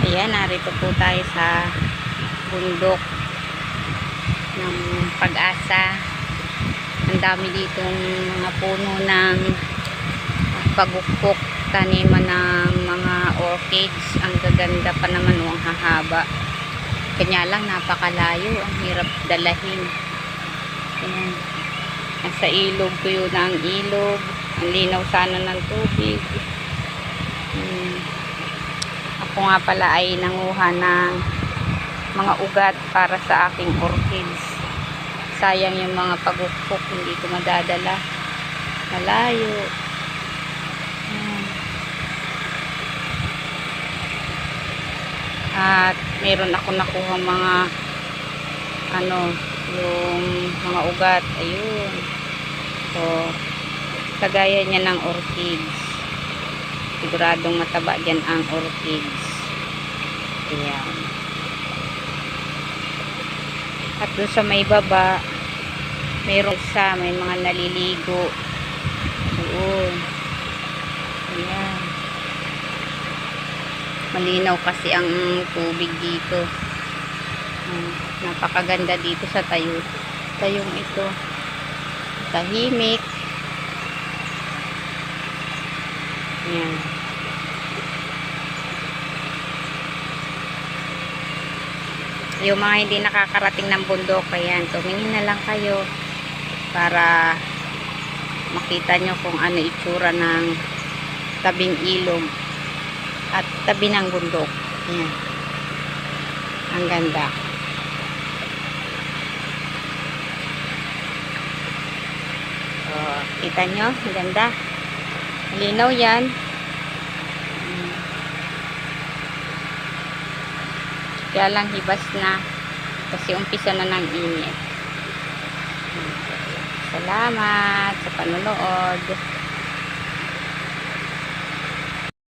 Ayan, narito po tayo sa bundok ng Pag-asa. Ang dami ditong mga puno ng pagukpok, taniman ng mga orchids. Ang gaganda pa naman, ang hahaba. Kanya lang napakalayo, ang hirap dalahin. Ayan. Nasa ilog, tuyo na ang ilog. Ang linaw sana ng tubig. Ako nga pala ay nanguha ng mga ugat para sa aking orchids. Sayang yung mga pagukpok, hindi ko madadala. Malayo. At meron ako nakuha mga yung mga ugat. Ayun. So, kagaya niya ng orchids. Siguradong mataba dyan ang orchids. Ayan. At doon sa may baba, mayroon may mga naliligo. Doon. Ayan. Malinaw kasi ang tubig dito. Napakaganda dito sa tayong ito. Tahimik. Ayan. Yung mga hindi nakakarating ng bundok, ayan, tumingin na lang kayo para makita nyo kung ano itsura ng tabing ilog at tabi ng bundok. Ayan. Ang ganda. So, kita nyo, ang ganda. Linaw yan. Kaya lang hibas na kasi umpisa na ng init. Salamat sa panonood.